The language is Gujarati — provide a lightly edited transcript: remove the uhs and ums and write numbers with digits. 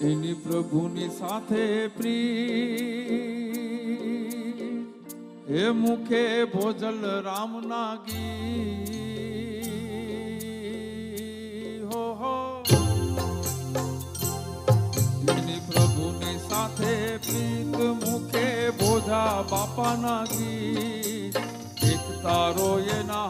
એની પ્રભુની સાથે પ્રીત એ મુખે ભોજલ રામના ગી હો હો એની પ્રભુની સાથે પ્રીત મુખે ભોજા બાપાના ગી એક તારો એના